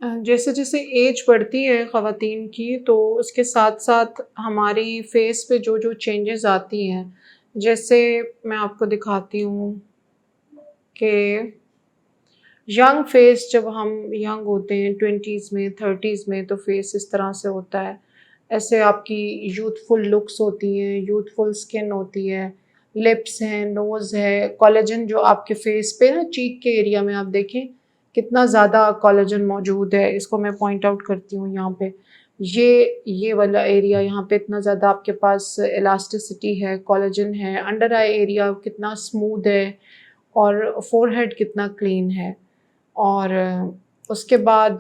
जैसे जैसे एज बढ़ती है ख़वातीन की तो उसके साथ साथ हमारी फेस पे जो जो चेंजेस आती हैं, जैसे मैं आपको दिखाती हूँ कि यंग फेस जब हम यंग होते हैं 20s में 30s में तो फेस इस तरह से होता है। ऐसे आपकी यूथफुल लुक्स होती हैं, यूथफुल स्किन होती है, लिप्स हैं, नोज़ है, कोलेजन जो आपके फेस पे ना चीक के एरिया में आप देखें कितना ज़्यादा कोलेजन मौजूद है। इसको मैं पॉइंट आउट करती हूँ यहाँ पे। ये वाला एरिया यहाँ पे इतना ज़्यादा आपके पास इलास्टिसिटी है, कोलेजन है, अंडर आई एरिया कितना स्मूथ है और फोरहेड कितना क्लीन है। और उसके बाद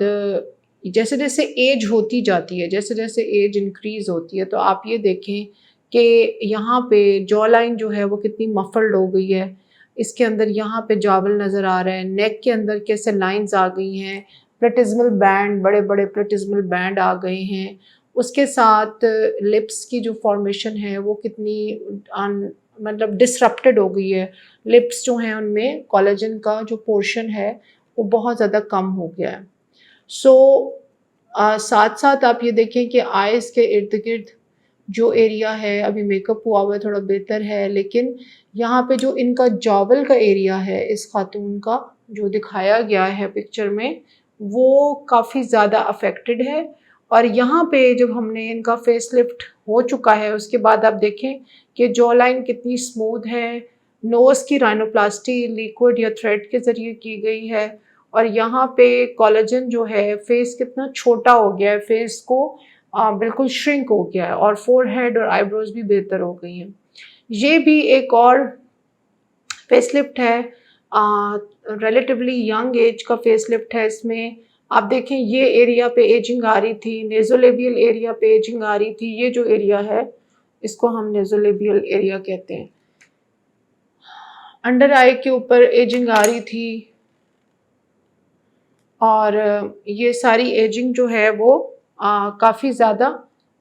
जैसे-जैसे एज होती जाती है, जैसे-जैसे एज इंक्रीज़ होती है, तो आप ये देखें कि यहाँ पे जॉ लाइन जो है वो कितनी मफ़ल्ड हो गई है। इसके अंदर यहाँ पे जॉवल नज़र आ रहा है, नेक के अंदर कैसे लाइन्स आ गई हैं, प्लेटिज़मल बैंड बड़े-बड़े प्लेटिज़मल बैंड आ गए हैं। उसके साथ लिप्स की जो फ़ॉर्मेशन है वो कितनी अन मतलब डिसरप्टेड हो गई है। लिप्स जो हैं उनमें कोलेजन का जो पोर्शन है वो बहुत ज़्यादा कम हो गया है। सो साथ-साथ आप ये देखें कि आइज़ के इर्द-गिर्द जो एरिया है अभी मेकअप हुआ हुआ है थोड़ा बेहतर है, लेकिन यहाँ पे जो इनका जॉवल का एरिया है इस खातून का जो दिखाया गया है पिक्चर में, वो काफ़ी ज़्यादा अफ़ेक्टेड है। और यहाँ पे जब हमने इनका फेसलिफ्ट हो चुका है उसके बाद आप देखें कि जॉ लाइन कितनी स्मूथ है, नोज़ की राइनोप्लास्टी लिक्विड या थ्रेड के ज़रिए की गई है और यहाँ पे कोलेजन जो है फेस कितना छोटा हो गया है, फेस को बिल्कुल श्रिंक हो गया है और फोरहेड और आईब्रोज भी बेहतर हो गई हैं। ये भी एक और फेसलिफ्ट है, रिलेटिवली यंग एज का फेसलिफ्ट है। इसमें आप देखें ये एरिया पे एजिंग आ रही थी, नेज़ोलेबियल एरिया पे एजिंग आ रही थी। ये जो एरिया है इसको हम नेज़ोलेबियल एरिया कहते हैं। अंडर आई के ऊपर एजिंग आ रही थी और ये सारी एजिंग जो है वो काफ़ी ज़्यादा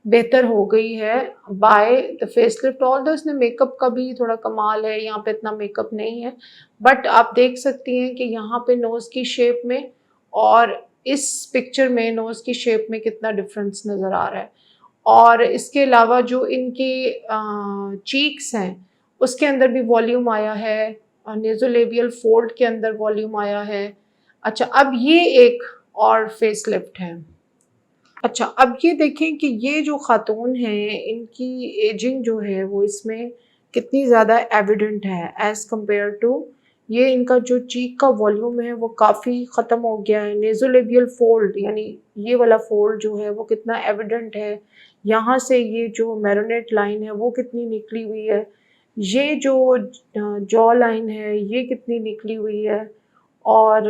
बेहतर हो गई है बाय द फेसलिफ्ट। ऑल्दो इसमें मेकअप का भी थोड़ा कमाल है, यहाँ पे इतना मेकअप नहीं है, बट आप देख सकती हैं कि यहाँ पे नोज़ की शेप में और इस पिक्चर में नोज़ की शेप में कितना डिफरेंस नज़र आ रहा है। और इसके अलावा जो इनकी चीक्स हैं उसके अंदर भी वॉल्यूम आया है, नेज़ोलेबियल फोल्ड के अंदर वॉल्यूम आया है। अच्छा, अब ये एक और फेसलिफ्ट है। अच्छा, अब ये देखें कि ये जो ख़ातून हैं, इनकी एजिंग जो है वो इसमें कितनी ज़्यादा एविडेंट है एज़ कम्पेयर टू ये इनका जो चीक का वॉल्यूम है वो काफ़ी ख़त्म हो गया है। नेज़ोलेबियल फ़ोल्ड यानी ये वाला फ़ोल्ड जो है वो कितना एविडेंट है। यहाँ से ये जो मैरोनेट लाइन है वो कितनी निकली हुई है। ये जो जॉ लाइन है ये कितनी निकली हुई है और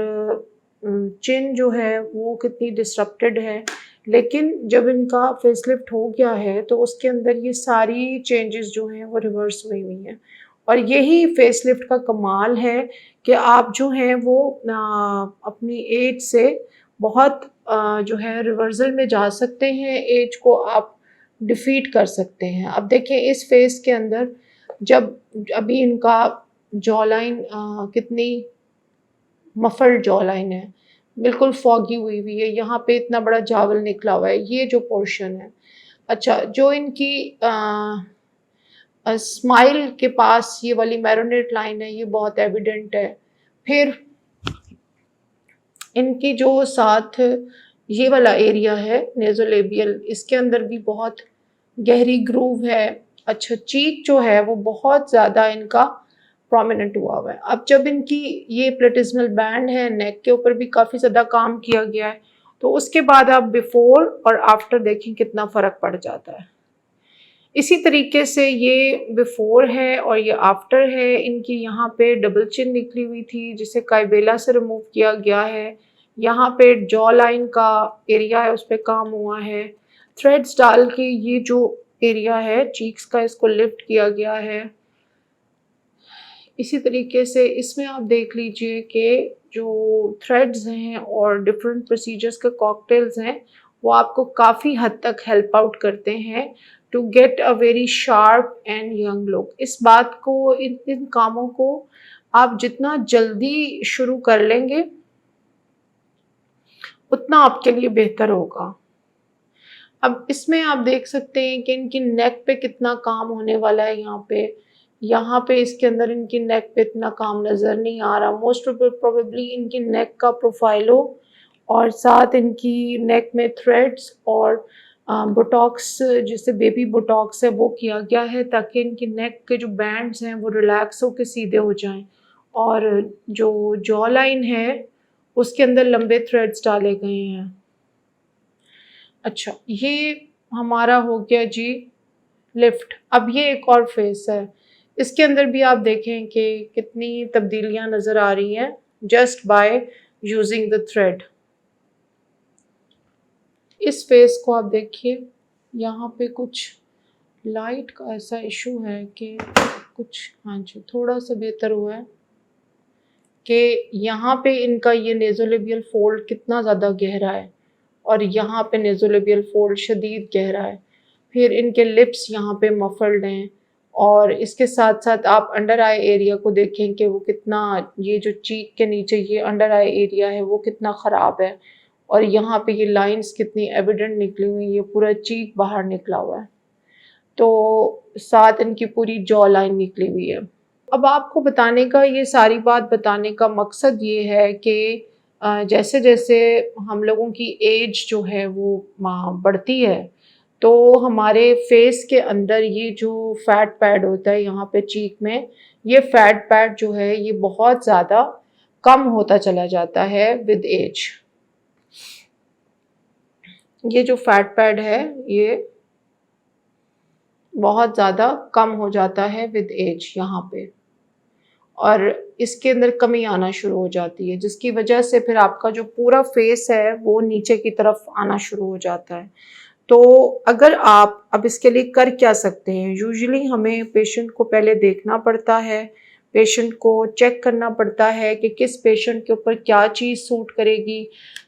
चिन जो है वो कितनी डिसरप्टेड है। लेकिन जब इनका फेसलिफ्ट हो गया है तो उसके अंदर ये सारी चेंजेस जो हैं वो रिवर्स हुई हुई हैं और यही फेसलिफ्ट का कमाल है कि आप जो हैं वो अपनी एज से बहुत जो है रिवर्सल में जा सकते हैं, एज को आप डिफीट कर सकते हैं। अब देखें इस फेस के अंदर जब अभी इनका जॉ लाइन कितनी मफल्ड जॉ लाइन है, बिल्कुल फॉगी हुई हुई है, यहाँ पे इतना बड़ा जावल निकला हुआ है, ये जो पोर्शन है। अच्छा, जो इनकी स्माइल के पास ये वाली मैरोनेट लाइन है, ये बहुत एविडेंट है। फिर इनकी जो साथ ये वाला एरिया है नेज़ोलेबियल, इसके अंदर भी बहुत गहरी ग्रूव है। अच्छा, चीक जो है वो बहुत ज़्यादा इनका प्रोमिनेंट हुआ हुआ है। अब जब इनकी ये प्लेटिज्मल बैंड है, नेक के ऊपर भी काफ़ी ज़्यादा काम किया गया है, तो उसके बाद आप बिफ़ोर और आफ्टर देखें कितना फ़र्क पड़ जाता है। इसी तरीके से ये बिफ़ोर है और ये आफ्टर है। इनकी यहाँ पे डबल चिन निकली हुई थी जिसे काइबेला से रिमूव किया गया है। यहाँ पे जॉ लाइन का एरिया है उस पे काम हुआ है। थ्रेड्स डाल के ये जो एरिया है चीक्स का इसको लिफ्ट किया गया है। इसी तरीके से इसमें आप देख लीजिए कि जो थ्रेड्स हैं और डिफरेंट प्रोसीजर्स के कॉकटेल्स हैं वो आपको काफ़ी हद तक हेल्प आउट करते हैं to get a very sharp and young look. इस बात को इन कामों को आप जितना जल्दी शुरू कर लेंगे उतना आपके लिए बेहतर होगा। अब इसमें आप देख सकते हैं कि इनकी नेक पे कितना काम होने वाला है यहाँ पे इसके अंदर इनकी नेक पे इतना काम नज़र नहीं आ रहा। मोस्ट प्रोबेबली इनकी नेक का प्रोफाइल हो और साथ इनकी नेक में थ्रेड्स और बोटॉक्स, जिसे बेबी बोटॉक्स है, वो किया गया है ताकि इनकी नेक के जो बैंड्स हैं वो रिलैक्स होकर सीधे हो जाएं और जो जॉ लाइन है उसके अंदर लंबे थ्रेड्स डाले गए हैं। अच्छा, ये हमारा हो गया जी लिफ्ट। अब ये एक और फेस है, इसके अंदर भी आप देखें कि कितनी तब्दीलियां नज़र आ रही हैं just by using the thread. इस फेस को आप देखिए, यहाँ पे कुछ लाइट का ऐसा इशू है कि कुछ, हाँ जी, थोड़ा सा बेहतर हुआ है कि यहाँ पे इनका ये नेज़ोलेबियल फोल्ड कितना ज़्यादा गहरा है और यहाँ पे नेज़ोलेबियल फोल्ड शदीद गहरा है। फिर इनके लिप्स यहाँ पे मफल्ड हैं और इसके साथ साथ आप अंडर आई एरिया को देखें कि वो कितना, ये जो चीक के नीचे ये अंडर आई एरिया है वो कितना ख़राब है और यहाँ पे ये लाइंस कितनी एविडेंट निकली हुई, ये पूरा चीक बाहर निकला हुआ है। तो साथ इनकी पूरी जॉ लाइन निकली हुई है। अब आपको बताने का, ये सारी बात बताने का मकसद ये है कि जैसे जैसे हम लोगों की एज जो है वो बढ़ती है तो हमारे फेस के अंदर ये जो फैट पैड होता है यहाँ पे चीक में, ये फैट पैड जो है ये बहुत ज़्यादा कम होता चला जाता है विद एज। ये जो फैट पैड है ये बहुत ज़्यादा कम हो जाता है विद एज यहाँ पे और इसके अंदर कमी आना शुरू हो जाती है, जिसकी वजह से फिर आपका जो पूरा फेस है वो नीचे की तरफ आना शुरू हो जाता है। तो अगर आप, अब इसके लिए कर क्या सकते हैं, यूजुअली हमें पेशेंट को पहले देखना पड़ता है, पेशेंट को चेक करना पड़ता है कि किस पेशेंट के ऊपर क्या चीज़ सूट करेगी।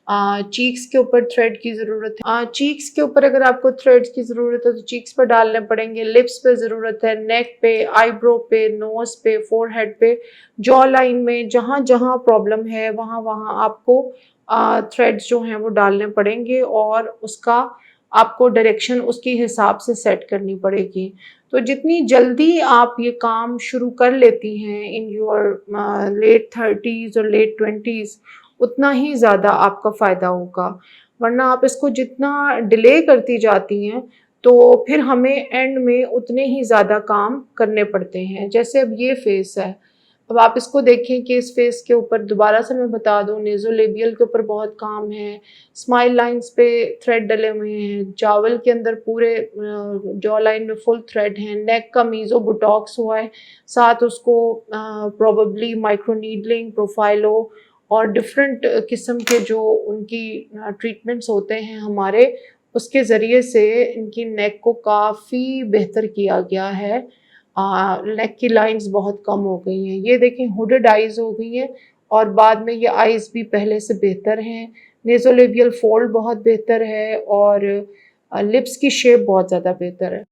चीक्स के ऊपर थ्रेड की ज़रूरत है, चीक्स के ऊपर अगर आपको थ्रेड्स की ज़रूरत है तो चीक्स पर डालने पड़ेंगे, लिप्स पे ज़रूरत है, नेक पे, आईब्रो पे, नोज़ पे, फोरहेड पे, जॉ लाइन में, जहाँ जहाँ प्रॉब्लम है वहाँ वहाँ आपको थ्रेड्स जो हैं वो डालने पड़ेंगे और उसका आपको डायरेक्शन उसके हिसाब से सेट करनी पड़ेगी। तो जितनी जल्दी आप ये काम शुरू कर लेती हैं इन योर लेट 30s और लेट 20s, उतना ही ज़्यादा आपका फ़ायदा होगा। वरना आप इसको जितना डिले करती जाती हैं तो फिर हमें एंड में उतने ही ज़्यादा काम करने पड़ते हैं। जैसे अब ये फेस है, अब आप इसको देखें कि इस फेस के ऊपर दोबारा से मैं बता दूं, नेज़ोलेबियल के ऊपर बहुत काम है, स्माइल लाइंस पे थ्रेड डले हुए हैं, चावल के अंदर पूरे जॉ लाइन में फुल थ्रेड हैं, नेक का मीज़ो बोटॉक्स हुआ है, साथ उसको प्रोबेबली माइक्रो नीडलिंग, प्रोफाइलो और डिफरेंट किस्म के जो उनकी ट्रीटमेंट्स होते हैं हमारे, उसके ज़रिए से इनकी नेक को काफ़ी बेहतर किया गया है। नेक की लाइंस बहुत कम हो गई हैं, ये देखें हुडेड आइज़ हो गई हैं और बाद में ये आइज़ भी पहले से बेहतर हैं, नेज़ोलेबियल फोल्ड बहुत बेहतर है और लिप्स की शेप बहुत ज़्यादा बेहतर है।